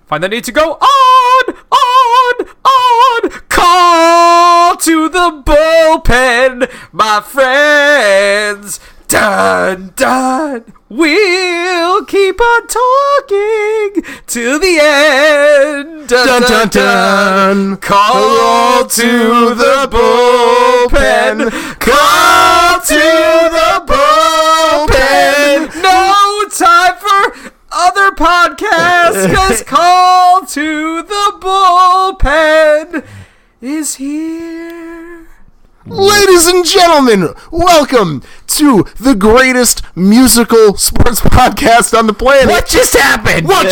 find the need to go on. Call to the bullpen, my friends. Dun, dun. We'll keep on talking to the end. Dun, dun, dun. Call to the bullpen. Call to the bullpen. No time for other podcasts, because Call to the Bullpen is here. Ladies and gentlemen, welcome to the greatest musical sports podcast on the planet. What just happened? That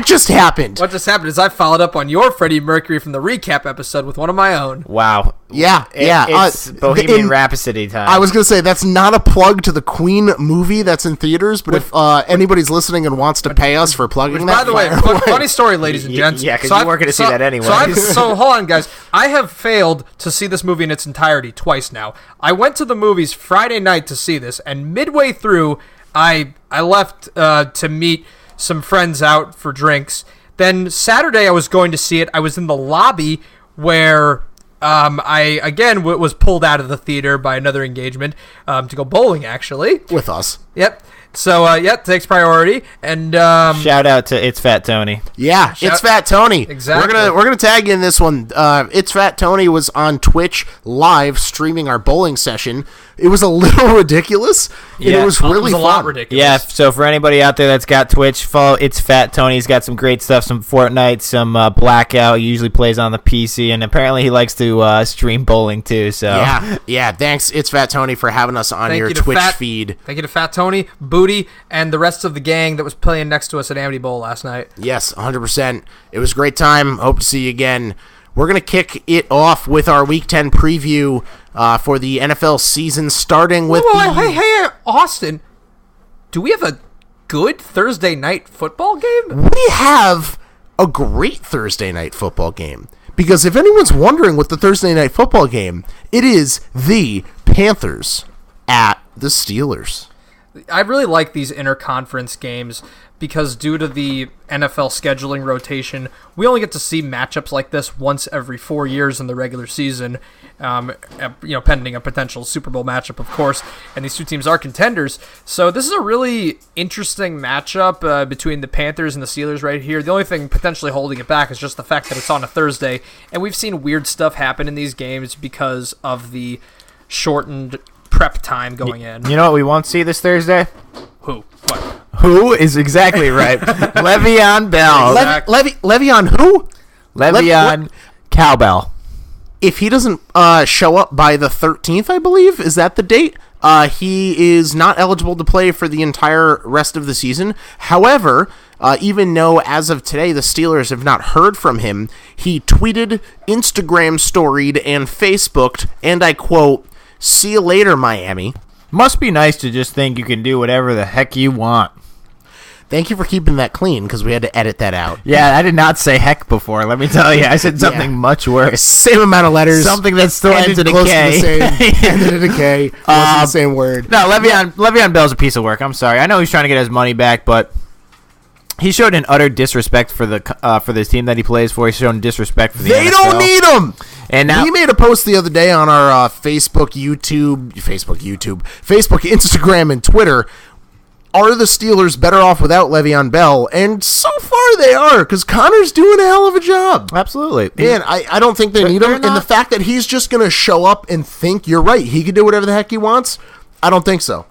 just happened. What just happened is I followed up on your Freddie Mercury from the recap episode with one of my own. Wow. It's Bohemian Rhapsody time. I was going to say, that's not a plug to the Queen movie that's in theaters, but if anybody's listening and wants to pay us for plugging that. By the way, funny story, ladies and gents. Yeah, because you weren't going to see that anyway. So hold on, guys. I have failed to see this movie in its entirety twice now. I went to the movies Friday night to see this, and midway through, I left to meet some friends out for drinks. Then Saturday I was going to see it. I was in the lobby where I again was pulled out of the theater by another engagement to go bowling, actually. With us. Yep. So, takes priority. And shout out to It's Fat Tony. Yeah, It's Fat Tony. Exactly. We're gonna tag you in this one. It's Fat Tony was on Twitch live streaming our bowling session. It was a little ridiculous. Yeah. It was really it was a fun. lot ridiculous. Yeah, so for anybody out there that's got Twitch, follow It's Fat Tony. He's got some great stuff, some Fortnite, some Blackout. He usually plays on the PC, and apparently he likes to stream bowling too. So yeah. Thanks, It's Fat Tony, for having us on your Twitch feed. Thank you to Fat Tony, Booty, and the rest of the gang that was playing next to us at Amity Bowl last night. Yes, 100%. It was a great time. Hope to see you again. We're going to kick it off with our Week 10 preview for the NFL season, starting with Hey, Austin, do we have a good Thursday night football game? We have a great Thursday night football game. Because if anyone's wondering what the Thursday night football game, it is the Panthers at the Steelers. I really like these interconference games because due to the NFL scheduling rotation, we only get to see matchups like this once every 4 years in the regular season, pending a potential Super Bowl matchup, of course, and these two teams are contenders. So this is a really interesting matchup between the Panthers and the Steelers right here. The only thing potentially holding it back is just the fact that it's on a Thursday, and we've seen weird stuff happen in these games because of the shortened prep time going in. You know what we won't see this Thursday? Who? What? Who is exactly right? Le'Veon Bell. Le'Veon who? Le'Veon Cowbell. If he doesn't show up by the 13th, I believe, is that the date? He is not eligible to play for the entire rest of the season. However, even though as of today the Steelers have not heard from him, he tweeted, Instagram storied, and Facebooked, and I quote, "See you later, Miami." Must be nice to just think you can do whatever the heck you want. Thank you for keeping that clean, because we had to edit that out. Yeah, I did not say heck before, let me tell you. I said something much worse. Same amount of letters. Something that still ends in a K. Ended in a K. Wasn't the same word. No, Le'Veon Bell's a piece of work. I'm sorry. I know he's trying to get his money back, but he showed an utter disrespect for this team that he plays for. He's shown disrespect for the NFL. They don't need him. And now, we made a post the other day on our Facebook, Instagram, and Twitter. Are the Steelers better off without Le'Veon Bell? And so far they are, because Connor's doing a hell of a job. Absolutely. Man, I don't think they need him. And the fact that he's just going to show up and think, you're right, he can do whatever the heck he wants, I don't think so.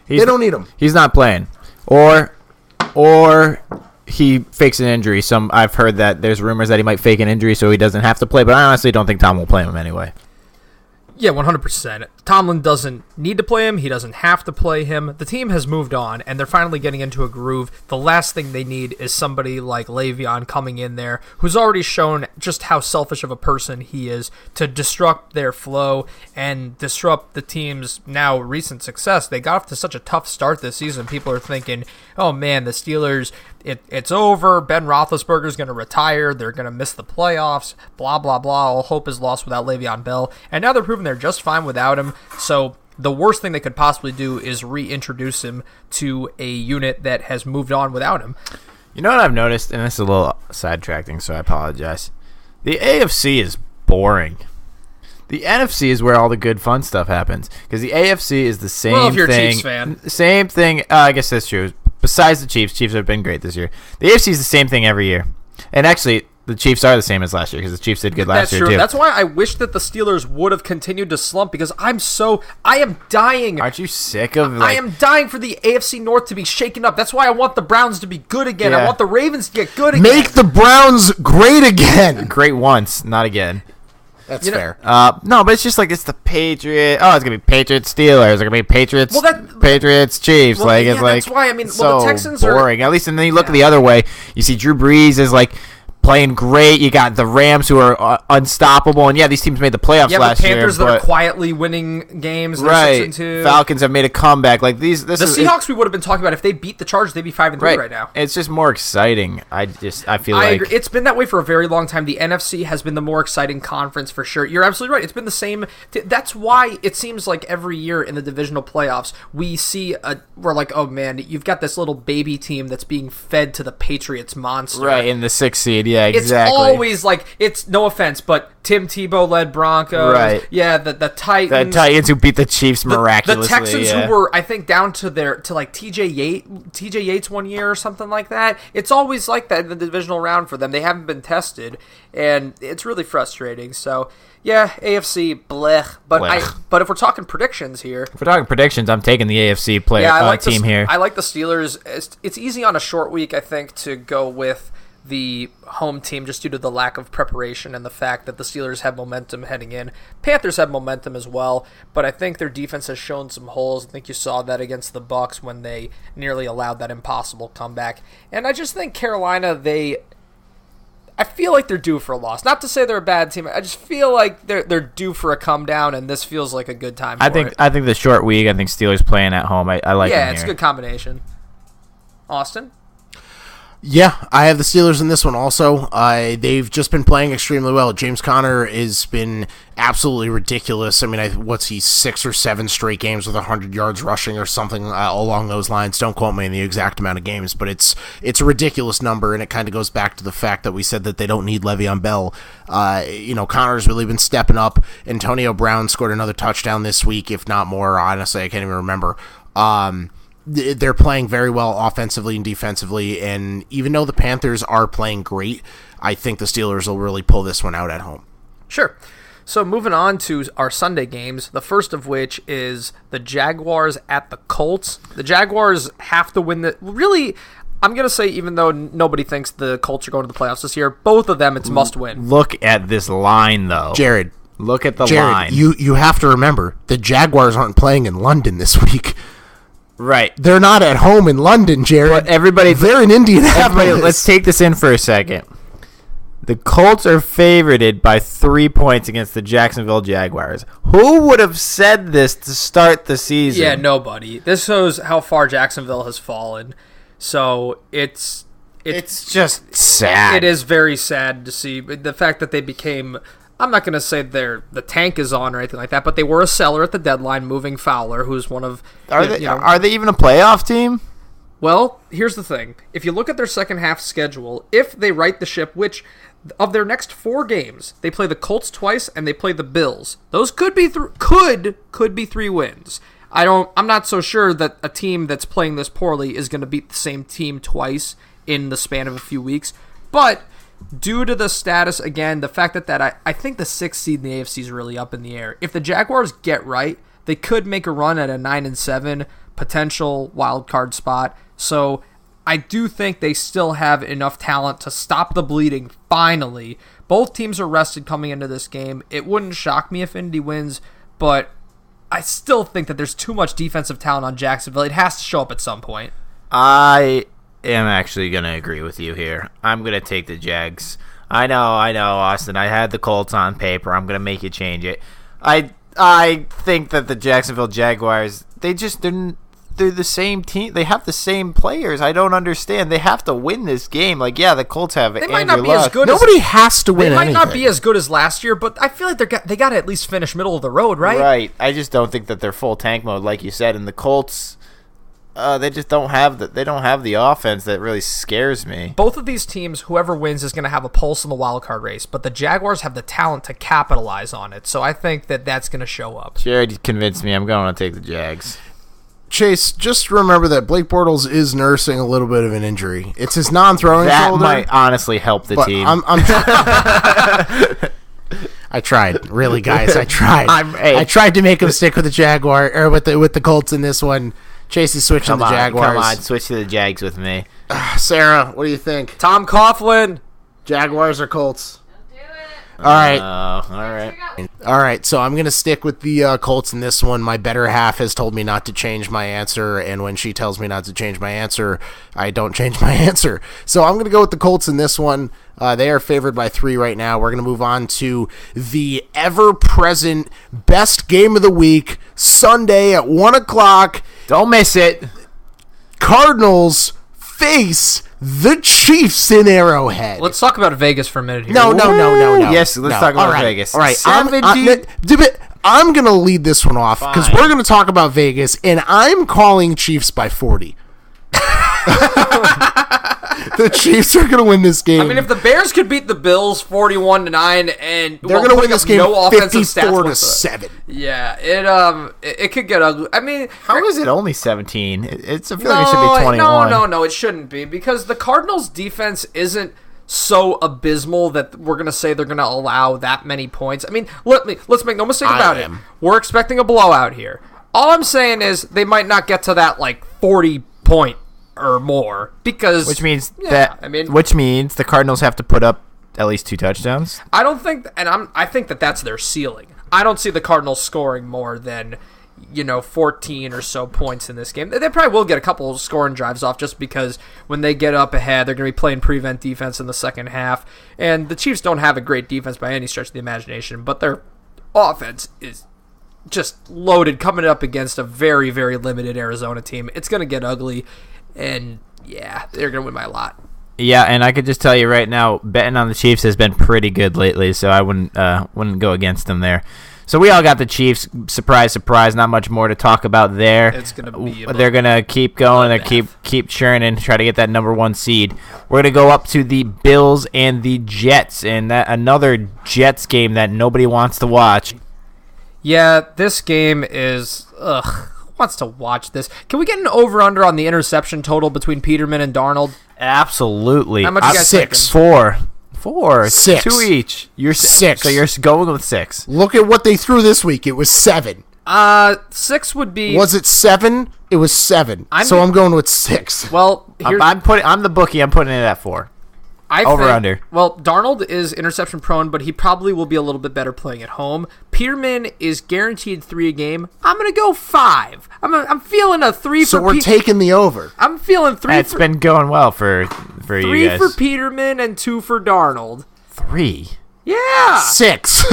They don't need him. He's not playing. Or he fakes an injury. I've heard that there's rumors that he might fake an injury so he doesn't have to play, but I honestly don't think Tom will play him anyway. Yeah, 100%. Tomlin doesn't need to play him. He doesn't have to play him. The team has moved on, and they're finally getting into a groove. The last thing they need is somebody like Le'Veon coming in there, who's already shown just how selfish of a person he is to disrupt their flow and disrupt the team's now recent success. They got off to such a tough start this season. People are thinking, oh man, the Steelers, it's over. Ben Roethlisberger's going to retire. They're going to miss the playoffs. Blah, blah, blah. All hope is lost without Le'Veon Bell. And now they're proving they're just fine without him. So the worst thing they could possibly do is reintroduce him to a unit that has moved on without him. You know what I've noticed, and this is a little sidetracking, so I apologize. The AFC is boring. The NFC is where all the good, fun stuff happens. Because the AFC is the same thing. Well, if you're a Chiefs fan. Same thing. I guess that's true. Besides the Chiefs have been great this year. The AFC is the same thing every year. And actually, the Chiefs are the same as last year because the Chiefs did good last year, too. That's why I wish that the Steelers would have continued to slump because I am dying. Aren't you sick of I am dying for the AFC North to be shaken up. That's why I want the Browns to be good again. Yeah. I want the Ravens to get good again. Make the Browns great again. Great once, not again. That's fair. No, but it's just like it's the Patriots. Oh, it's gonna be Patriots Steelers. It's gonna be Patriots. Patriots Chiefs. Well, like yeah, it's like that's why. I mean, so the Texans boring. At least, and then you look the other way. You see Drew Brees is like playing great. You got the Rams who are unstoppable, and these teams made the playoffs last year. The Panthers that are quietly winning games. Right. Falcons have made a comeback. Like the Seahawks we would have been talking about if they beat the Chargers, they'd be 5-3 right now. It's just more exciting. I feel I like agree. It's been that way for a very long time. The NFC has been the more exciting conference for sure. You're absolutely right. It's been the same. That's why it seems like every year in the divisional playoffs we see we're like, oh man, you've got this little baby team that's being fed to the Patriots monster. Right in the 6th seed. Yeah, exactly. It's always like, it's no offense, but Tim Tebow led Broncos. Right. Yeah, the Titans. The Titans who beat the Chiefs miraculously. The Texans who were, I think, down to like TJ Yates one year or something like that. It's always like that in the divisional round for them. They haven't been tested, and it's really frustrating. So, yeah, AFC, blech. But if we're talking predictions here. If we're talking predictions, I'm taking the AFC team here. I like the Steelers. It's easy on a short week, I think, to go with the home team just due to the lack of preparation and the fact that the Steelers have momentum heading in. Panthers have momentum as well, but I think their defense has shown some holes. I think you saw that against the Bucs when they nearly allowed that impossible comeback. And I just think Carolina, I feel like they're due for a loss. Not to say they're a bad team. I just feel like they're due for a come down, and this feels like a good time for it. I think the short week, I think Steelers playing at home. I like them here. Yeah, it's a good combination. Austin? Yeah, I have the Steelers in this one also. They've just been playing extremely well. James Conner has been absolutely ridiculous. I mean, what's he, 6 or 7 straight games with 100 yards rushing or something along those lines. Don't quote me on the exact amount of games, but it's a ridiculous number, and it kind of goes back to the fact that we said that they don't need Le'Veon Bell. Conner's really been stepping up. Antonio Brown scored another touchdown this week, if not more. Honestly, I can't even remember. They're playing very well offensively and defensively, and even though the Panthers are playing great, I think the Steelers will really pull this one out at home. Sure. So moving on to our Sunday games, the first of which is the Jaguars at the Colts. The Jaguars have to win really, I'm going to say, even though nobody thinks the Colts are going to the playoffs this year, both of them, it's must win. Look at this line, though. Jared. Look at the line. You have to remember, the Jaguars aren't playing in London this week. Right. They're not at home in London, Jared. But they're in Indianapolis. Let's take this in for a second. The Colts are favorited by 3 points against the Jacksonville Jaguars. Who would have said this to start the season? Yeah, nobody. This shows how far Jacksonville has fallen. So it's just sad. It is very sad to see the fact that they became, I'm not going to say the tank is on or anything like that, but they were a seller at the deadline, moving Fowler, who's one of... Are they even a playoff team? Well, here's the thing. If you look at their second half schedule, if they right the ship, which of their next 4 games, they play the Colts twice and they play the Bills. Those could be 3 wins. I'm not so sure that a team that's playing this poorly is going to beat the same team twice in the span of a few weeks, but due to the status, again, the fact that I think the 6th seed in the AFC is really up in the air. If the Jaguars get right, they could make a run at a 9-7 potential wild card spot. So I do think they still have enough talent to stop the bleeding, finally. Both teams are rested coming into this game. It wouldn't shock me if Indy wins, but I still think that there's too much defensive talent on Jacksonville. It has to show up at some point. I am actually going to agree with you here. I'm going to take the Jags. I know, Austin. I had the Colts on paper. I'm going to make you change it. I think that the Jacksonville Jaguars, they're the same team. They have the same players. I don't understand. They have to win this game. Like, yeah, the Colts have They might not be as good. Nobody has to win. They might not be as good as last year, but I feel like they got to at least finish middle of the road, right? Right. I just don't think that they're full tank mode, like you said. And the Colts, they just don't have the offense that really scares me. Both of these teams, whoever wins is going to have a pulse in the wild card race, but the Jaguars have the talent to capitalize on it. So I think that that's going to show up. Jared convinced me. I'm going to take the Jags. Chase, just remember that Blake Bortles is nursing a little bit of an injury. It's his non-throwing shoulder. That might honestly help the team. I tried, really, guys. I tried. I tried to make him stick with the Jaguar or with the Colts in this one. Chase is switching the Jaguars. Come on, switch to the Jags with me. Sarah, what do you think? Tom Coughlin. Jaguars or Colts? All right. All right, so I'm going to stick with the Colts in this one. My better half has told me not to change my answer, and when she tells me not to change my answer, I don't change my answer. So I'm going to go with the Colts in this one. They are favored by 3 right now. We're going to move on to the ever-present best game of the week, Sunday at 1 o'clock. Don't miss it. Cardinals face the Chiefs in Arrowhead. Let's talk about Vegas for a minute here. No. Yes, let's talk about Vegas. All right, 70. I'm going to lead this one off because we're going to talk about Vegas, and I'm calling Chiefs by 40. The Chiefs are going to win this game. I mean, if the Bears could beat the Bills 41-9, and they're going to win this game no 54-7. Yeah, it could get ugly. I mean, how is it only 17? I feel like it should be 21. No, it shouldn't be because the Cardinals' defense isn't so abysmal that we're going to say they're going to allow that many points. I mean, let's make no mistake about it. We're expecting a blowout here. All I'm saying is they might not get to that 40-point or more because which means the Cardinals have to put up at least 2 touchdowns. I don't think, I think that that's their ceiling. I don't see the Cardinals scoring more than 14 or so points in this game. They probably will get a couple of scoring drives off just because when they get up ahead, they're going to be playing prevent defense in the second half. And the Chiefs don't have a great defense by any stretch of the imagination, but their offense is just loaded coming up against a very, very limited Arizona team. It's going to get ugly. And, yeah, they're going to win by a lot. Yeah, and I could just tell you right now, betting on the Chiefs has been pretty good lately, so I wouldn't go against them there. So we all got the Chiefs. Surprise, surprise. Not much more to talk about there. It's going to be. They're going to keep going. They keep churning, try to get that number 1 seed. We're going to go up to the Bills and the Jets, and that another Jets game that nobody wants to watch. Yeah, this game is. Wants to watch this. Can we get an over-under on the interception total between Peterman and Darnold? Absolutely. How much you guys 6. thinking? 4. 6. 2 each. You're 6. So you're going with 6. Look at what they threw this week. It was 7. 6 would be. Was it 7? It was 7. I'm going with 6. Well, I'm the bookie. I'm putting it at 4. Over-under. Well, Darnold is interception prone, but he probably will be a little bit better playing at home. Peterman is guaranteed 3 a game. I'm going to go 5. I'm feeling a 3 so for we're taking the over. I'm feeling 3 It's been going well for you guys. 3 for Peterman and 2 for Darnold. 3? Yeah. 6.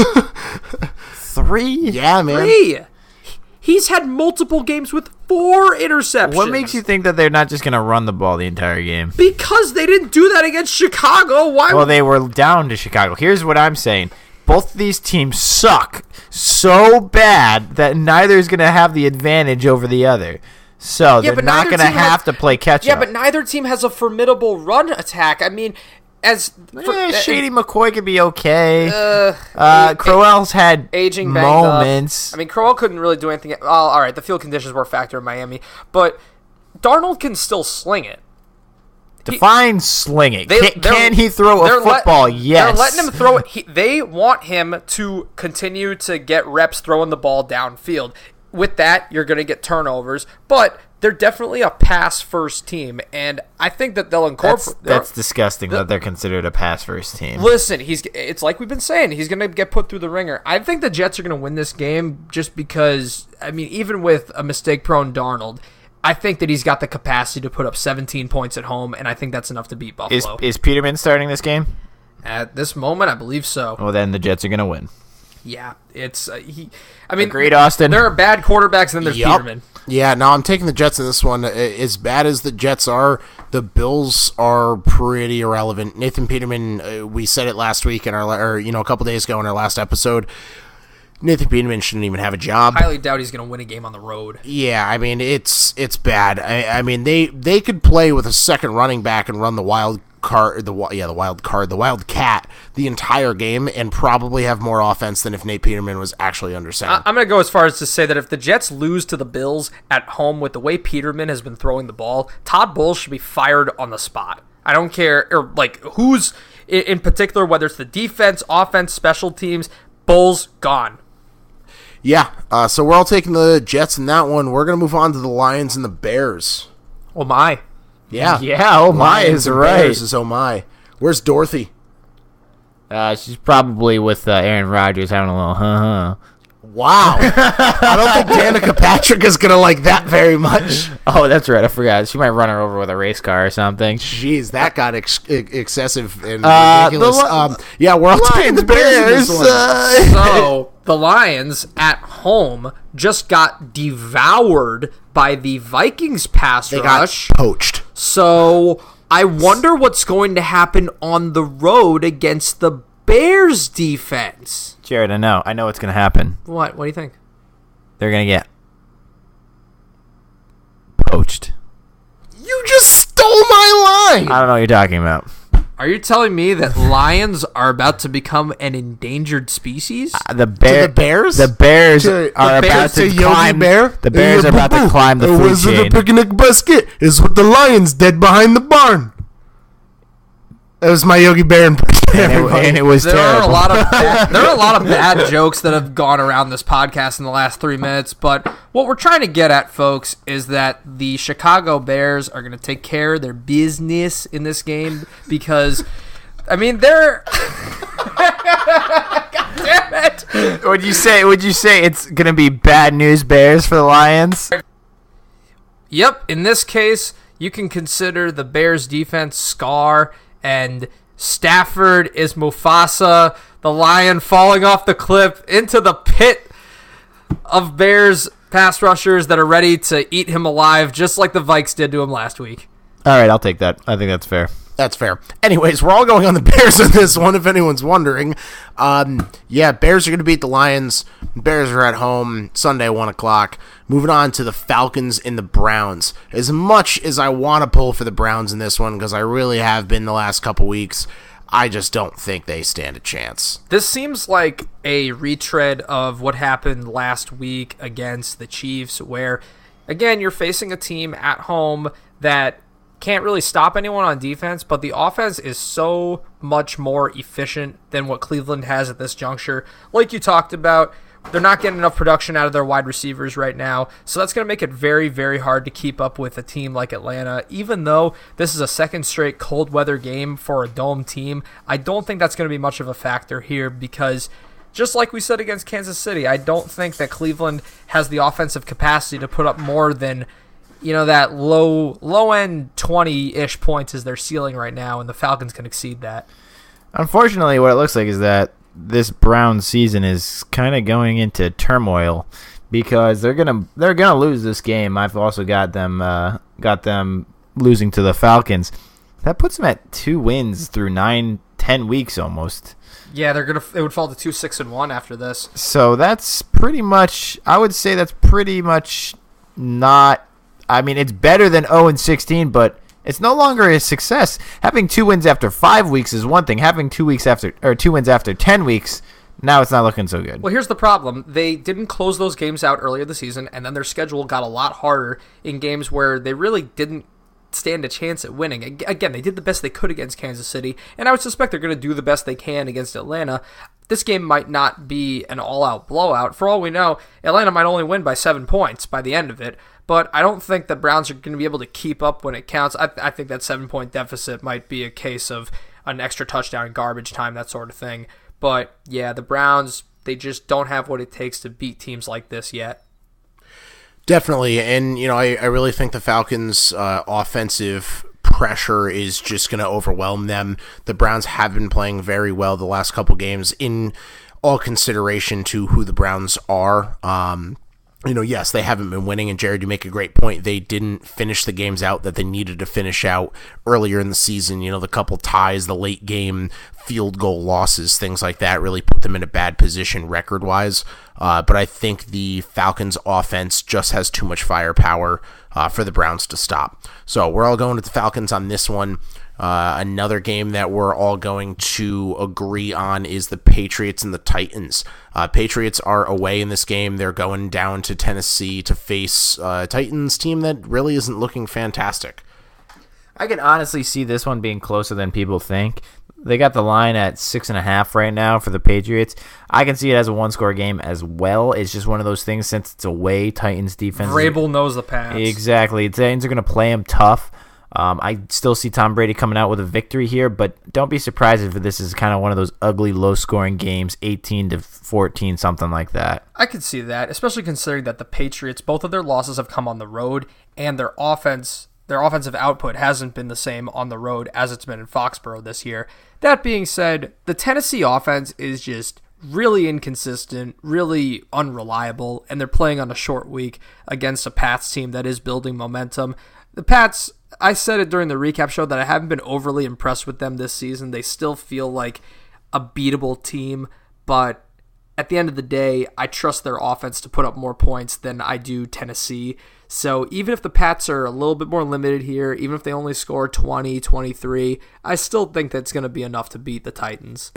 3? Yeah, man. 3. He's had multiple games with 4 interceptions. What makes you think that they're not just going to run the ball the entire game? Because they didn't do that against Chicago. Well, they were down to Chicago. Here's what I'm saying. Both of these teams suck so bad that neither is going to have the advantage over the other. So they're not going to have to play catch-up. Yeah, but neither team has a formidable run attack. I mean, Shady McCoy could be okay. Crowell's had aging moments. I mean, Crowell couldn't really do anything. All right, the field conditions were a factor in Miami, but Darnold can still sling it. Define slinging. Can he throw a football? Yes. They're letting him throw it. They want him to continue to get reps throwing the ball downfield. With that, you're going to get turnovers, but they're definitely a pass-first team, and I think that they'll incorporate... That's disgusting that they're considered a pass-first team. Listen, it's like we've been saying, he's going to get put through the ringer. I think the Jets are going to win this game just because, I mean, even with a mistake-prone Darnold, I think that he's got the capacity to put up 17 points at home, and I think that's enough to beat Buffalo. Is Peterman starting this game? At this moment, I believe so. Well, then the Jets are going to win. Yeah, it's I mean, agreed, Austin. There are bad quarterbacks, and then there's Peterman. Yeah, no, I'm taking the Jets in this one. As bad as the Jets are, the Bills are pretty irrelevant. Nathan Peterman, we said it last week in a couple days ago in our last episode. Nathan Peterman shouldn't even have a job. Highly doubt he's going to win a game on the road. Yeah, I mean, it's bad. I mean, they could play with a second running back and run the Wildcat the entire game and probably have more offense than if Nate Peterman was actually under center. I'm going to go as far as to say that if the Jets lose to the Bills at home with the way Peterman has been throwing the ball, Todd Bowles should be fired on the spot. I don't care, or like who's in particular, whether it's the defense, offense, special teams, Bowles gone. Yeah, so we're all taking the Jets in that one. We're going to move on to the Lions and the Bears. Oh my. Yeah. Yeah, oh my Lions is and right. Bears is oh my. Where's Dorothy? She's probably with Aaron Rodgers having a little huh. Wow. I don't think Danica Patrick is going to like that very much. Oh, that's right. I forgot. She might run her over with a race car or something. Jeez, that got excessive and ridiculous. Yeah, we're all taking the Bears. So, the Lions at home just got devoured by the Vikings pass They rush. got poached. So, I wonder what's going to happen on the road against the Bears defense. Jared, I know what's going to happen. What do you think? They're going to get poached. You just stole my line. I don't know what you're talking about. Are you telling me that lions are about to become an endangered species? The Bears? The Bears To- are the about Bears to to Yogi climb. Bear? The Bears are about to climb the food was in chain. a picnic basket. Is with the lions dead behind the barn. That was my Yogi Bear impression. And it was There terrible. are a lot of bad jokes that have gone around this podcast in the last 3 minutes, but what we're trying to get at, folks, is that the Chicago Bears are going to take care of their business in this game because, I mean, they're God damn it. Would you say it's going to be bad news Bears for the Lions? Yep, in this case, you can consider the Bears defense Scar and Stafford is Mufasa, the lion falling off the cliff into the pit of Bears pass rushers that are ready to eat him alive, just like the Vikes did to him last week. All right, I'll take that. I think that's fair. That's fair. Anyways, we're all going on the Bears in this one, if anyone's wondering. Yeah, Bears are going to beat the Lions. Bears are at home Sunday, 1 o'clock. Moving on to the Falcons and the Browns. As much as I want to pull for the Browns in this one, because I really have been the last couple weeks, I just don't think they stand a chance. This seems like a retread of what happened last week against the Chiefs, where, again, you're facing a team at home that can't really stop anyone on defense, but the offense is so much more efficient than what Cleveland has at this juncture. Like you talked about, they're not getting enough production out of their wide receivers right now, so that's going to make it very, very hard to keep up with a team like Atlanta. Even though this is a second straight cold weather game for a dome team, I don't think that's going to be much of a factor here because just like we said against Kansas City, I don't think that Cleveland has the offensive capacity to put up more than, you know, that low end 20-ish points is their ceiling right now, and the Falcons can exceed that. Unfortunately, what it looks like is that this Browns season is kind of going into turmoil because they're gonna lose this game. I've also got them losing to the Falcons. That puts them at 2 wins through 9-10 weeks almost. Yeah, it would fall to 2-6-1 after this. So that's pretty much. I would say that's pretty much not. I mean, it's better than 0-16, but it's no longer a success. Having 2 wins after 5 weeks is one thing. Having 2 wins after 10 weeks, now it's not looking so good. Well, here's the problem. They didn't close those games out earlier this season, and then their schedule got a lot harder in games where they really didn't stand a chance at winning. Again, they did the best they could against Kansas City, and I would suspect they're going to do the best they can against Atlanta. This game might not be an all-out blowout. For all we know, Atlanta might only win by 7 points by the end of it, but I don't think the Browns are going to be able to keep up when it counts. I think that 7-point deficit might be a case of an extra touchdown, garbage time, that sort of thing. But yeah, the Browns, they just don't have what it takes to beat teams like this yet. Definitely, and I really think the Falcons' offensive pressure is just going to overwhelm them. The Browns have been playing very well the last couple games in all consideration to who the Browns are. Yes, they haven't been winning, and Jared, you make a great point. They didn't finish the games out that they needed to finish out earlier in the season. The couple ties, the late game field goal losses, things like that really put them in a bad position record-wise. But I think the Falcons' offense just has too much firepower for the Browns to stop. So we're all going with the Falcons on this one. Another game that we're all going to agree on is the Patriots and the Titans. Patriots are away in this game. They're going down to Tennessee to face a Titans team that really isn't looking fantastic. I can honestly see this one being closer than people think. They got the line at 6.5 right now for the Patriots. I can see it as a one-score game as well. It's just one of those things since it's away. Titans defense. Vrabel knows the Pats. Exactly. Titans are going to play them tough. I still see Tom Brady coming out with a victory here, but don't be surprised if this is kind of one of those ugly, low-scoring games, 18-14, something like that. I could see that, especially considering that the Patriots, both of their losses have come on the road, and their offensive output hasn't been the same on the road as it's been in Foxborough this year. That being said, the Tennessee offense is just really inconsistent, really unreliable, and they're playing on a short week against a Pats team that is building momentum. The Pats, I said it during the recap show that I haven't been overly impressed with them this season. They still feel like a beatable team, but at the end of the day, I trust their offense to put up more points than I do Tennessee. So even if the Pats are a little bit more limited here, even if they only score 20, 23, I still think that's going to be enough to beat the Titans.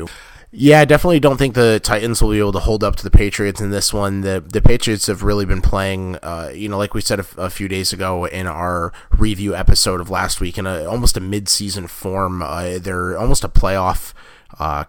Yeah, I definitely don't think the Titans will be able to hold up to the Patriots in this one. The Patriots have really been playing, like we said a few days ago in our review episode of last week, in almost a mid-season form. They're almost a playoff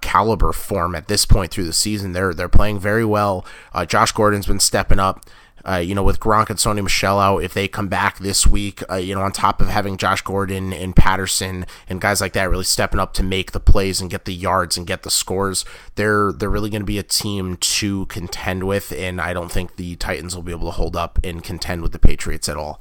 caliber form at this point through the season. They're playing very well. Josh Gordon's been stepping up. With Gronk and Sony Michel out, if they come back this week, on top of having Josh Gordon and Patterson and guys like that really stepping up to make the plays and get the yards and get the scores, they're really going to be a team to contend with, and I don't think the Titans will be able to hold up and contend with the Patriots at all.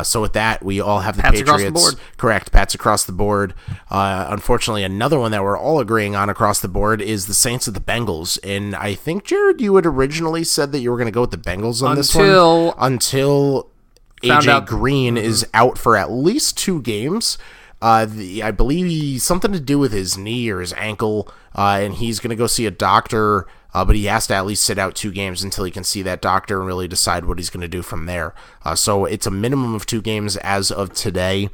So with that, we all have the Pats Patriots. Across the board. Correct, Pats across the board. Unfortunately, another one that we're all agreeing on across the board is the Saints of the Bengals. And I think, Jared, you had originally said that you were going to go with the Bengals on this one. Until AJ Green is out for at least 2 games. I believe something to do with his knee or his ankle, and he's going to go see a doctor, but he has to at least sit out 2 games until he can see that doctor and really decide what he's going to do from there. So it's a minimum of 2 games as of today,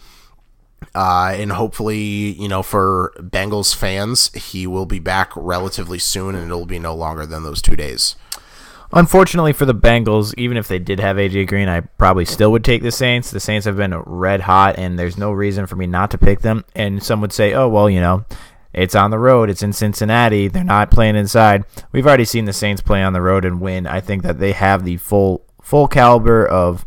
and hopefully, for Bengals fans, he will be back relatively soon, and it'll be no longer than those 2 days. Unfortunately for the Bengals, even if they did have AJ Green, I probably still would take the Saints. The Saints have been red hot, and there's no reason for me not to pick them. And some would say, oh, well, it's on the road. It's in Cincinnati. They're not playing inside. We've already seen the Saints play on the road and win. I think that they have the full caliber of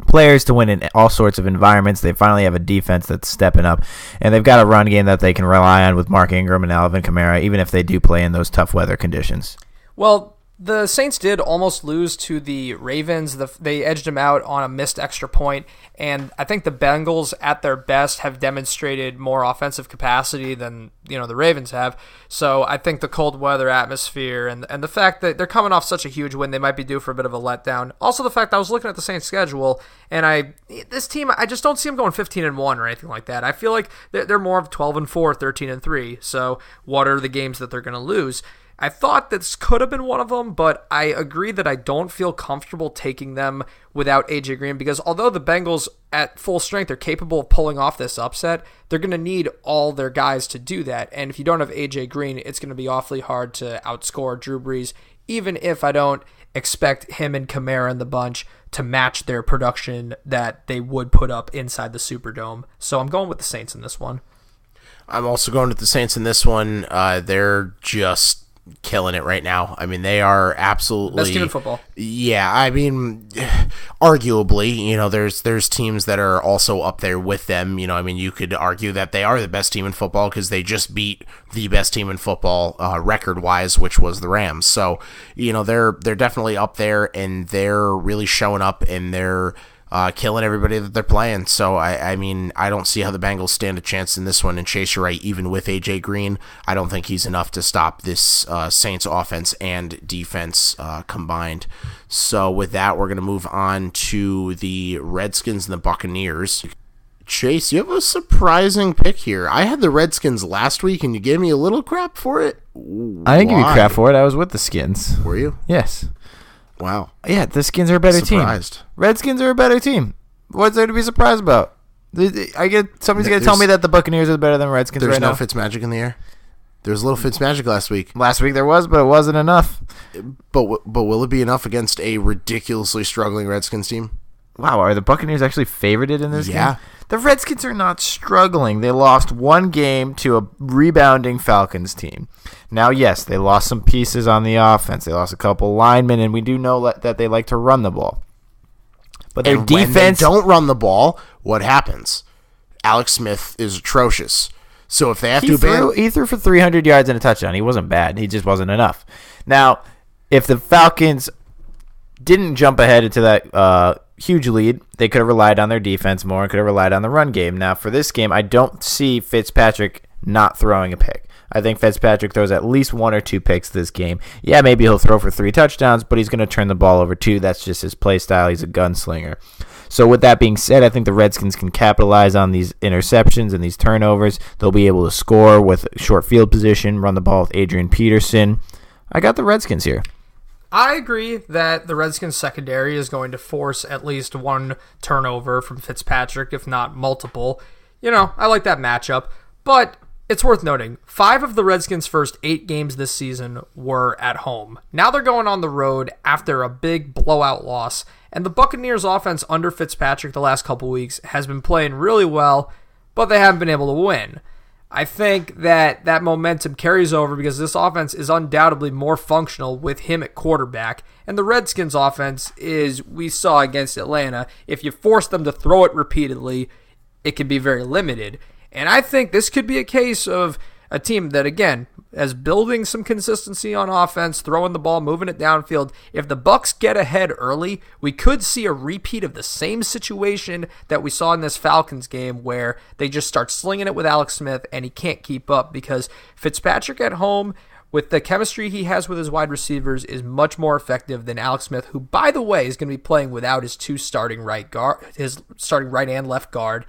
players to win in all sorts of environments. They finally have a defense that's stepping up, and they've got a run game that they can rely on with Mark Ingram and Alvin Kamara, even if they do play in those tough weather conditions. Well, the Saints did almost lose to the Ravens. They edged them out on a missed extra point, and I think the Bengals, at their best, have demonstrated more offensive capacity than the Ravens have. So I think the cold weather atmosphere and the fact that they're coming off such a huge win, they might be due for a bit of a letdown. Also, the fact that I was looking at the Saints' schedule, and this team, I just don't see them going 15-1 or anything like that. I feel like they're more of 12-4, 13-3. So what are the games that they're going to lose? I thought this could have been one of them, but I agree that I don't feel comfortable taking them without AJ Green, because although the Bengals at full strength are capable of pulling off this upset, they're going to need all their guys to do that. And if you don't have AJ Green, it's going to be awfully hard to outscore Drew Brees, even if I don't expect him and Kamara and the bunch to match their production that they would put up inside the Superdome. So I'm going with the Saints in this one. I'm also going with the Saints in this one. They're just killing it right now. I mean, they are absolutely best team in football. Yeah, I mean, arguably, there's teams that are also up there with them. You could argue that they are the best team in football because they just beat the best team in football record-wise, which was the Rams. So, they're definitely up there, and they're really showing up, and they're killing everybody that they're playing. So, I mean, I don't see how the Bengals stand a chance in this one. And Chase, you're right, even with A.J. Green, I don't think he's enough to stop this Saints offense and defense combined. So, with that, we're going to move on to the Redskins and the Buccaneers. Chase, you have a surprising pick here. I had the Redskins last week, and you gave me a little crap for it. I didn't give you crap for it. I was with the Skins. Were you? Yes. Wow. Yeah, the Skins are a better Surprised. team. Redskins are a better team. What's there to be surprised about? Somebody's going to tell me that the Buccaneers are better than Redskins right now. There's no Fitzmagic in the air? There was a little Fitzmagic last week. Last week there was, but it wasn't enough. But will it be enough against a ridiculously struggling Redskins team? Wow, are the Buccaneers actually favorited in this game? Yeah. The Redskins are not struggling. They lost one game to a rebounding Falcons team. Now, yes, they lost some pieces on the offense. They lost a couple linemen, and we do know that they like to run the ball. But their defense... when they don't run the ball, what happens? Alex Smith is atrocious. So if they have he threw for 300 yards and a touchdown. He wasn't bad. He just wasn't enough. Now, if the Falcons didn't jump ahead into that huge lead, they could have relied on their defense more and could have relied on the run game. Now, for this game, I don't see Fitzpatrick not throwing a pick. I think Fitzpatrick throws at least 1 or 2 picks this game. Yeah, maybe he'll throw for 3 touchdowns, but he's going to turn the ball over too. That's just his play style. He's a gunslinger. So with that being said, I think the Redskins can capitalize on these interceptions and these turnovers. They'll be able to score with short field position, run the ball with Adrian Peterson. I got the Redskins here. I agree that the Redskins secondary is going to force at least 1 turnover from Fitzpatrick, if not multiple. I like that matchup, but it's worth noting, 5 of the Redskins' first 8 games this season were at home. Now they're going on the road after a big blowout loss, and the Buccaneers' offense under Fitzpatrick the last couple weeks has been playing really well, but they haven't been able to win. I think that momentum carries over because this offense is undoubtedly more functional with him at quarterback, and the Redskins' offense is, we saw against Atlanta, if you force them to throw it repeatedly, it can be very limited. And I think this could be a case of a team that, again, is building some consistency on offense, throwing the ball, moving it downfield. If the Bucs get ahead early, we could see a repeat of the same situation that we saw in this Falcons game where they just start slinging it with Alex Smith and he can't keep up because Fitzpatrick at home, with the chemistry he has with his wide receivers, is much more effective than Alex Smith, who, by the way, is going to be playing without his 2 starting his starting right and left guard,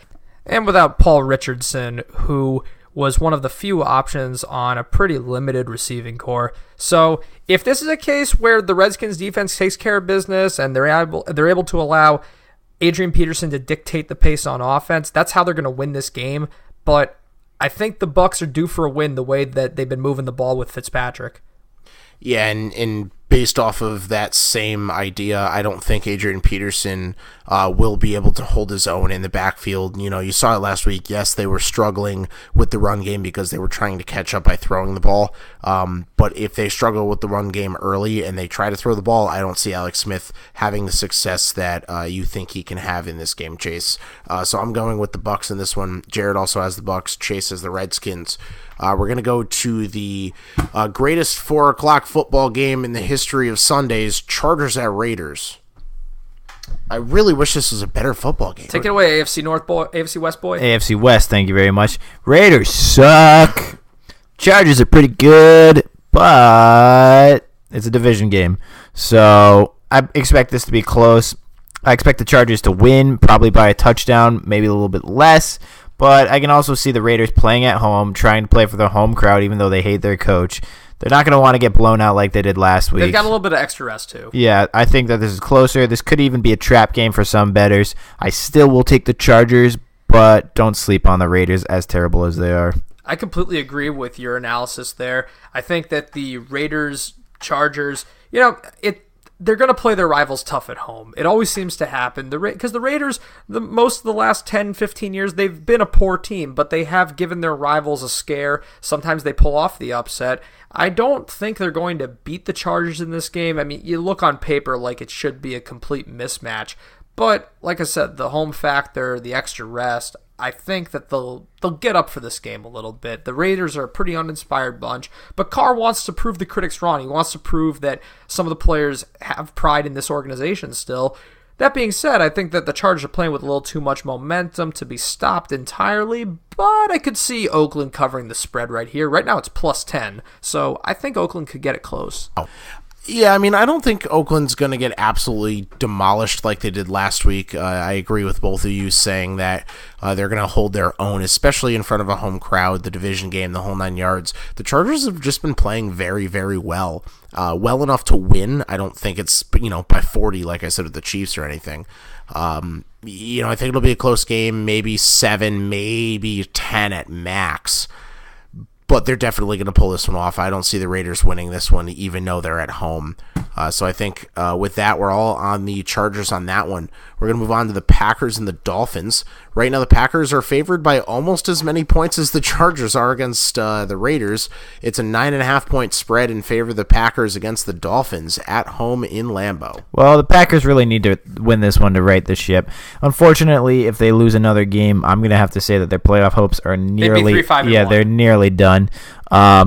and without Paul Richardson, who was one of the few options on a pretty limited receiving core. So if this is a case where the Redskins defense takes care of business and they're able to allow Adrian Peterson to dictate the pace on offense, that's how they're going to win this game. But I think the Bucs are due for a win the way that they've been moving the ball with Fitzpatrick. Yeah, and based off of that same idea, I don't think Adrian Peterson will be able to hold his own in the backfield. You saw it last week. Yes, they were struggling with the run game because they were trying to catch up by throwing the ball. But if they struggle with the run game early and they try to throw the ball, I don't see Alex Smith having the success that you think he can have in this game, Chase. So I'm going with the Bucs in this one. Jared also has the Bucs. Chase has the Redskins. We're going to go to the greatest 4 o'clock football game in the history of Sundays, Chargers at Raiders. I really wish this was a better football game. Take it away, AFC West boy. AFC West, thank you very much. Raiders suck. Chargers are pretty good, but it's a division game. So I expect this to be close. I expect the Chargers to win, probably by a touchdown, maybe a little bit less. But I can also see the Raiders playing at home, trying to play for their home crowd, even though they hate their coach. They're not going to want to get blown out like they did last week. They've got a little bit of extra rest, too. Yeah, I think that this is closer. This could even be a trap game for some bettors. I still will take the Chargers, but don't sleep on the Raiders, as terrible as they are. I completely agree with your analysis there. I think that the Raiders, Chargers, they're going to play their rivals tough at home. It always seems to happen. Because the Raiders, most of the last 10, 15 years, they've been a poor team, but they have given their rivals a scare. Sometimes they pull off the upset. I don't think they're going to beat the Chargers in this game. I mean, you look on paper like it should be a complete mismatch. But, like I said, the home factor, the extra rest, I think that they'll get up for this game a little bit. The Raiders are a pretty uninspired bunch, but Carr wants to prove the critics wrong. He wants to prove that some of the players have pride in this organization still. That being said, I think that the Chargers are playing with a little too much momentum to be stopped entirely, but I could see Oakland covering the spread right here. Right now it's plus 10, so I think Oakland could get it close. Yeah, I mean, I don't think Oakland's going to get absolutely demolished like they did last week. I agree with both of you saying that they're going to hold their own, especially in front of a home crowd, the division game, the whole 9 yards. The Chargers have just been playing very, very well. Well enough to win. I don't think it's, by 40, like I said, with the Chiefs or anything. I think it'll be a close game, maybe 7, maybe 10 at max. But they're definitely going to pull this one off. I don't see the Raiders winning this one, even though they're at home. So I think with that, we're all on the Chargers on that one. We're going to move on to the Packers and the Dolphins. Right now, the Packers are favored by almost as many points as the Chargers are against the Raiders. It's a 9.5-point spread in favor of the Packers against the Dolphins at home in Lambeau. Well, the Packers really need to win this one to right the ship. Unfortunately, if they lose another game, I'm going to have to say that their playoff hopes are nearly they're nearly done.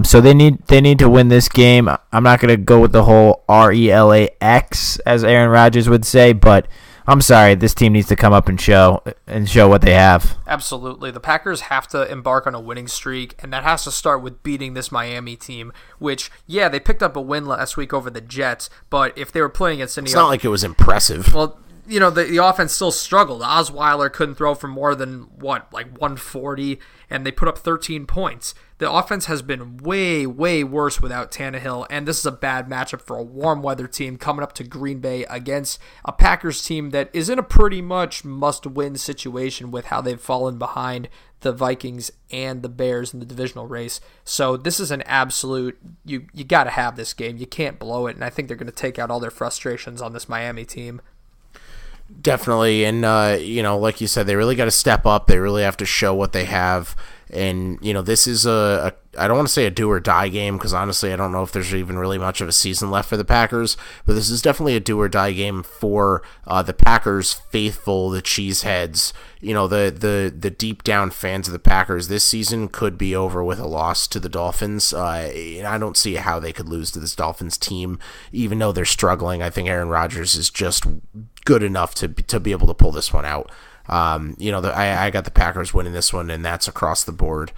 So they need to win this game. I'm not going to go with the whole RELAX, as Aaron Rodgers would say, but I'm sorry, this team needs to come up and show what they have. Absolutely. The Packers have to embark on a winning streak, and that has to start with beating this Miami team, which, yeah, they picked up a win last week over the Jets, but if they were playing against it's not like it was impressive. Well, the offense still struggled. Osweiler couldn't throw for more than, 140, and they put up 13 points. The offense has been way, way worse without Tannehill, and this is a bad matchup for a warm weather team coming up to Green Bay against a Packers team that is in a pretty much must-win situation with how they've fallen behind the Vikings and the Bears in the divisional race. So this is an absolute, you got to have this game. You can't blow it, and I think they're going to take out all their frustrations on this Miami team. Definitely, and like you said, they really got to step up. They really have to show what they have, and this is I don't want to say a do or die game because honestly, I don't know if there's even really much of a season left for the Packers, but this is definitely a do or die game for the Packers faithful, the cheeseheads, the deep down fans of the Packers. This season could be over with a loss to the Dolphins. I don't see how they could lose to this Dolphins team, even though they're struggling. I think Aaron Rodgers is just good enough to be able to pull this one out. I got the Packers winning this one, and that's across the board.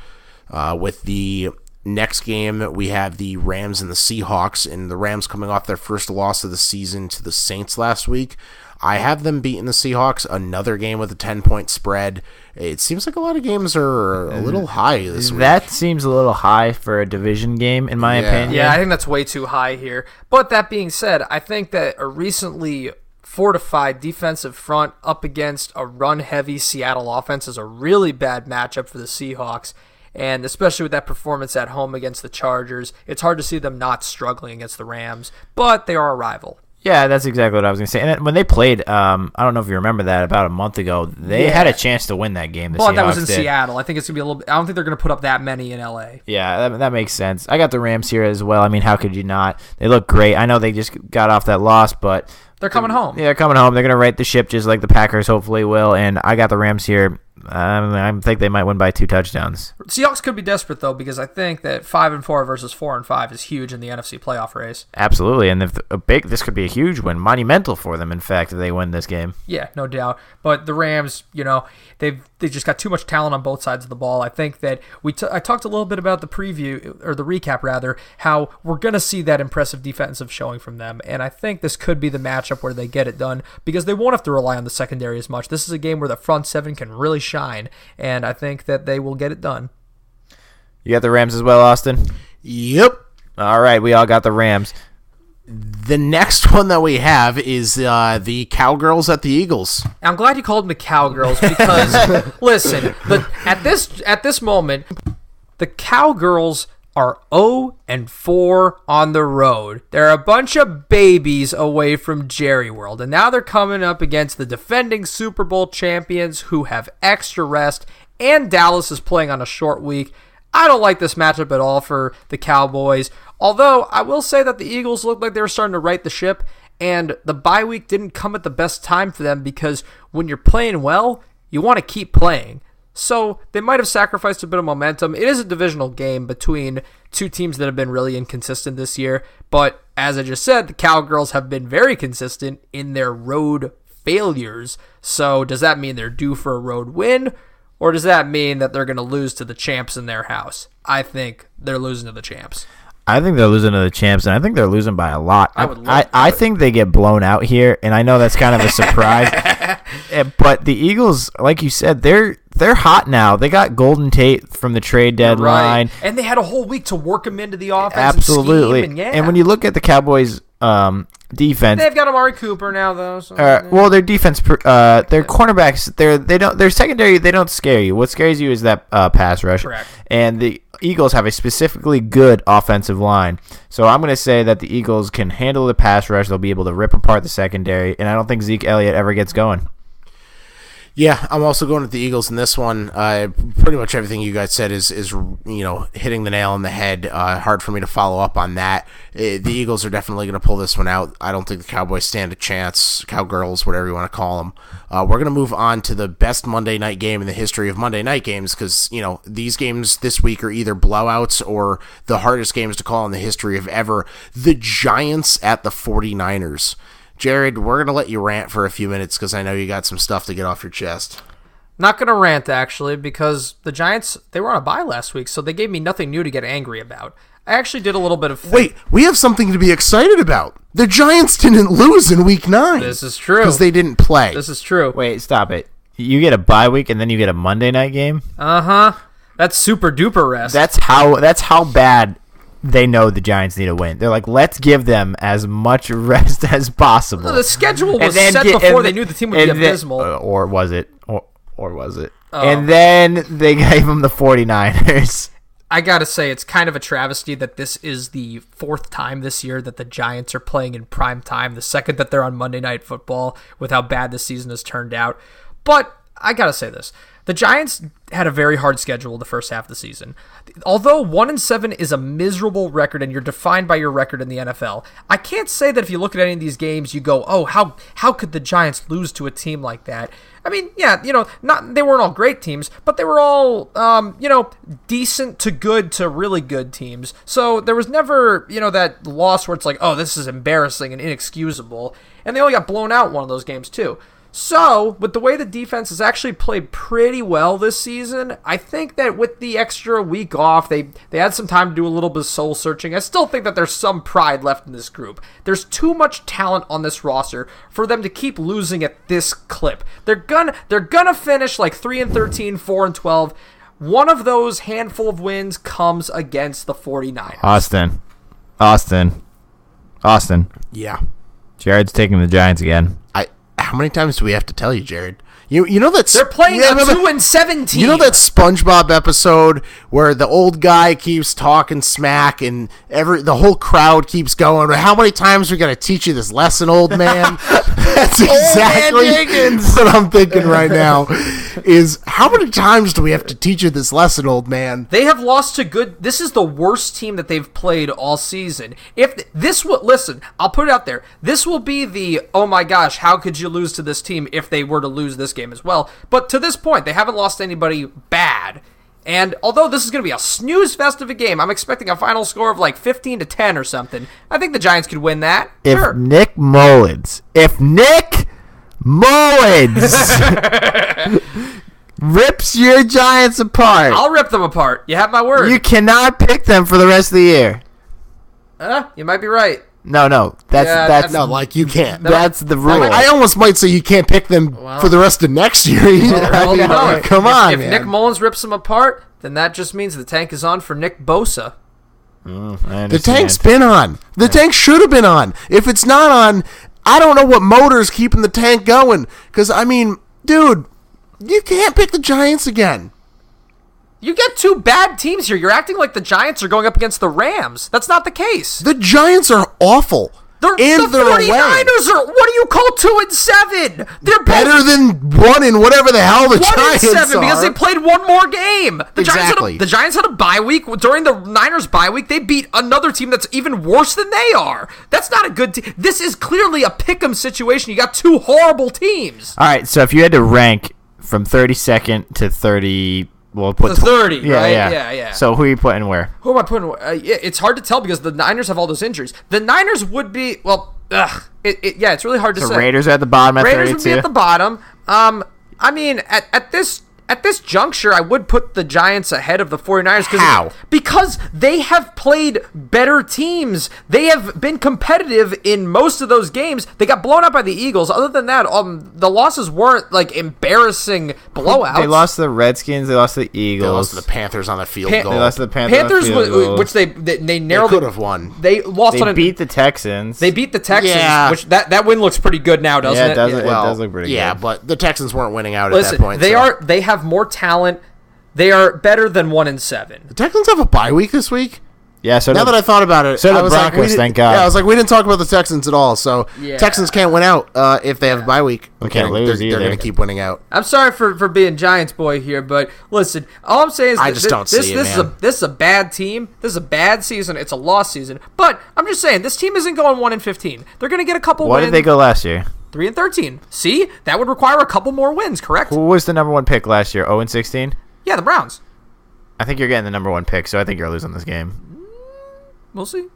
With the next game, we have the Rams and the Seahawks, and the Rams coming off their first loss of the season to the Saints last week. I have them beating the Seahawks, another game with a 10-point spread. It seems like a lot of games are a little high this week. That seems a little high for a division game, in my opinion. Yeah, I think that's way too high here. But that being said, I think that a recently fortified defensive front up against a run-heavy Seattle offense is a really bad matchup for the Seahawks. And especially with that performance at home against the Chargers, it's hard to see them not struggling against the Rams, but they are a rival. Yeah, that's exactly what I was going to say. And when they played, I don't know if you remember that, about a month ago, they had a chance to win that game. But that was in Seattle. I think it's going to be a little. I don't think they're going to put up that many in LA. Yeah, that makes sense. I got the Rams here as well. I mean, how could you not? They look great. I know they just got off that loss, but they're coming home. Yeah, they're coming home. They're going to right the ship just like the Packers hopefully will. And I got the Rams here. I think they might win by 2 touchdowns. Seahawks could be desperate though, because I think that 5-4 versus 4-5 is huge in the NFC playoff race. Absolutely, and if this could be a huge win, monumental for them. In fact, if they win this game. Yeah, no doubt. But the Rams, they just got too much talent on both sides of the ball. I think that I talked a little bit about the preview or the recap rather, how we're gonna see that impressive defensive showing from them, and I think this could be the matchup where they get it done because they won't have to rely on the secondary as much. This is a game where the front seven can really shine, and I think that they will get it done. You got the Rams as well, Austin? Yep. All right, we all got the Rams. The next one that we have is the Cowgirls at the Eagles. I'm glad you called them the Cowgirls because, listen, at this moment, the Cowgirls are 0-4 on the road. They're a bunch of babies away from Jerry World, and now they're coming up against the defending Super Bowl champions who have extra rest, and Dallas is playing on a short week. I don't like this matchup at all for the Cowboys, although I will say that the Eagles look like they were starting to right the ship, and the bye week didn't come at the best time for them because when you're playing well, you want to keep playing. So they might have sacrificed a bit of momentum. It is a divisional game between two teams that have been really inconsistent this year. But as I just said, the Cowgirls have been very consistent in their road failures. So does that mean they're due for a road win, or does that mean that they're going to lose to the champs in their house? I think they're losing to the champs. I think they're losing to the champs, and I think they're losing by a lot. I think they get blown out here, and I know that's kind of a surprise. But the Eagles, like you said, they're hot now. They got Golden Tate from the trade deadline. Right. And they had a whole week to work him into the offense. Absolutely. And scheme, and when you look at the Cowboys' defense, they've got Amari Cooper now, though. So, well, their defense, their cornerbacks, their secondary, they don't scare you. What scares you is that pass rush. Correct. And the Eagles have a specifically good offensive line. So I'm going to say that the Eagles can handle the pass rush. They'll be able to rip apart the secondary, and I don't think Zeke Elliott ever gets going. Yeah, I'm also going with the Eagles in this one. Pretty much everything you guys said is hitting the nail on the head. Hard for me to follow up on that. The Eagles are definitely going to pull this one out. I don't think the Cowboys stand a chance. Cowgirls, whatever you want to call them. We're going to move on to the best Monday night game in the history of Monday night games because, these games this week are either blowouts or the hardest games to call in the history of ever. The Giants at the 49ers. Jared, we're going to let you rant for a few minutes because I know you got some stuff to get off your chest. Not going to rant, actually, because the Giants, they were on a bye last week, so they gave me nothing new to get angry about. I actually did a little bit of... Wait, we have something to be excited about. The Giants didn't lose in Week 9. This is true. Because they didn't play. This is true. Wait, stop it. You get a bye week and then you get a Monday night game? Uh-huh. That's super duper rest. That's how bad they know the Giants need a win. They're like, let's give them as much rest as possible. The schedule was set before they knew the team would be abysmal. Or was it? Or was it? And then they gave them the 49ers. I gotta say, it's kind of a travesty that this is the fourth time this year that the Giants are playing in prime time, the second that they're on Monday Night Football, with how bad the season has turned out. But I gotta say this. The Giants had a very hard schedule the first half of the season. Although 1-7 is a miserable record and you're defined by your record in the NFL, I can't say that if you look at any of these games, you go, oh, how could the Giants lose to a team like that? I mean, yeah, they weren't all great teams, but they were all, decent to good to really good teams. So there was never, that loss where it's like, oh, this is embarrassing and inexcusable. And they only got blown out in one of those games, too. So, with the way the defense has actually played pretty well this season, I think that with the extra week off, they had some time to do a little bit of soul searching. I still think that there's some pride left in this group. There's too much talent on this roster for them to keep losing at this clip. They're gonna finish like 3-13, 4-12. One of those handful of wins comes against the 49ers. Austin. Yeah. Jared's taking the Giants again. How many times do we have to tell you, Jared? You know that they're playing a 2-7 team. You know that SpongeBob episode where the old guy keeps talking smack and the whole crowd keeps going, how many times are we going to teach you this lesson, old man? That's exactly what I'm thinking right now. Is how many times do we have to teach you this lesson, old man? They have lost to good. This is the worst team that they've played all season. Listen, I'll put it out there. This will be the, oh my gosh, how could you lose to this team if they were to lose this game as well? But to this point, they haven't lost anybody bad. And although this is going to be a snooze fest of a game, I'm expecting a final score of like 15-10 or something. I think the Giants could win that. If Nick Mullins rips your Giants apart, I'll rip them apart. You have my word. You cannot pick them for the rest of the year. You might be right. No, that's no, like you can't. That's the rule. I almost might say you can't pick them for the rest of next year. Come on, if man. Nick Mullins rips them apart, then that just means the tank is on for Nick Bosa. The tank's been on. The tank should have been on. If it's not on, I don't know what motor's keeping the tank going. Because, I mean, dude, you can't pick the Giants again. You get two bad teams here. You're acting like the Giants are going up against the Rams. That's not the case. The Giants are awful. The 49ers are, what do you call 2-7? They're better than 1 in whatever the hell the Giants are. 1-7 because they played one more game. Exactly. The Giants had a bye week. During the Niners bye week, they beat another team that's even worse than they are. That's not a good team. This is clearly a pick'em situation. You got two horrible teams. All right, so if you had to rank from 32nd to 30... We'll put 30, right? Yeah. So who are you putting where? Who am I putting? It's hard to tell because the Niners have all those injuries. The Niners would be, well, It's really hard to say. Raiders are at the bottom at 32. Raiders would be at the bottom. I mean, at this juncture, I would put the Giants ahead of the 49ers. How? Because they have played better teams. They have been competitive in most of those games. They got blown out by the Eagles. Other than that, the losses weren't like embarrassing blowouts. They lost to the Redskins. They lost to the Eagles. They lost to the Panthers on the field goal. They lost to the Panthers on the field goal. Which they narrowly could have won. They lost. They beat the Texans. They beat the Texans. Yeah. Which that win looks pretty good now, doesn't it? It does look pretty good. Yeah, but the Texans weren't winning out Listen, at that point. They have more talent. They are better than 1-7. The Texans have a bye week this week. Yeah, so now that I thought about it, so I the was Broncos, thank God. Yeah, I was like, we didn't talk about the Texans at all. So Yeah. Texans can't win out if they have a bye week. They can't lose They're either. going to keep winning out. I'm sorry for being Giants boy here, but listen, all I'm saying is I just don't see it, man. This is a bad team. This is a bad season. It's a lost season. But I'm just saying, this team isn't going 1-15. They're going to get a couple What wins. did they go last year? 3-13. See? That would require a couple more wins, correct? Who was the number one pick last year? 0-16? Yeah, the Browns. I think you're getting the number one pick, so I think you're losing this game. We'll see.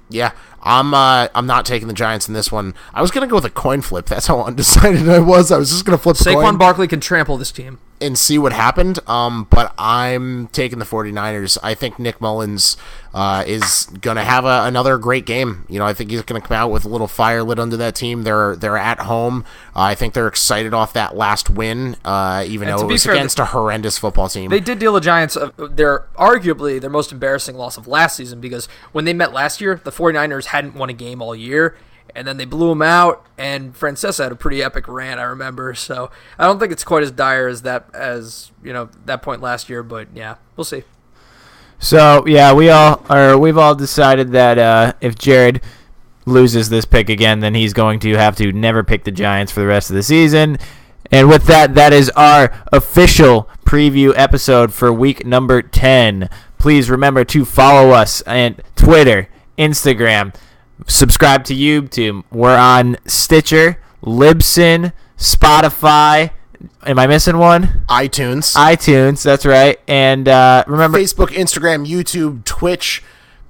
Yeah, I'm not taking the Giants in this one. I was going to go with a coin flip. That's how undecided I was. I was just going to flip a coin. Saquon Barkley can trample this team. And see what happened. But I'm taking the 49ers. I think Nick Mullins is going to have another great game. You know, I think he's going to come out with a little fire lit under that team. They're at home. I think they're excited off that last win, even though it was against a horrendous football team. They did deal the Giants arguably their most embarrassing loss of last season, because when they met last year, the 49ers hadn't won a game all year. And then they blew him out, and Francesa had a pretty epic rant, I remember. So I don't think it's quite as dire as that point last year, but yeah, we'll see. So yeah, we've all decided that if Jared loses this pick again, then he's going to have to never pick the Giants for the rest of the season. And with that, that is our official preview episode for week number 10. Please remember to follow us on Twitter, Instagram. Subscribe to YouTube. We're on Stitcher, Libsyn, Spotify. Am I missing one? iTunes. That's right. And remember, Facebook, Instagram, YouTube, Twitch.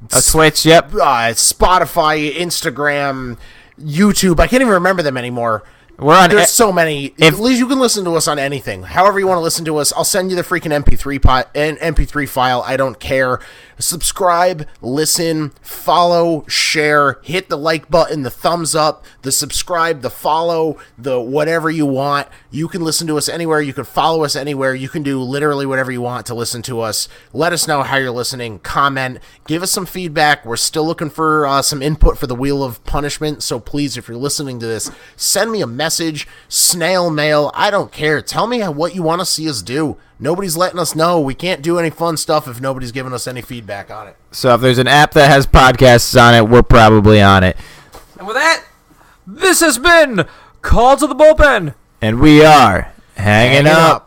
Twitch, yep. Spotify, Instagram, YouTube. I can't even remember them anymore. There's so many. At least you can listen to us on anything. However you want to listen to us, I'll send you the freaking MP3 file. I don't care. Subscribe, listen, follow, share, hit the like button, the thumbs up, the subscribe, the follow, the whatever you want. You can listen to us anywhere. You can follow us anywhere. You can do literally whatever you want to listen to us. Let us know how you're listening. Comment. Give us some feedback. We're still looking for some input for the Wheel of Punishment. So please, if you're listening to this, send me a message, snail mail. I don't care. Tell me what you want to see us do. Nobody's letting us know. We can't do any fun stuff if nobody's giving us any feedback on it. So if there's an app that has podcasts on it, we're probably on it. And with that, this has been Call to the Bullpen. And we are hanging up.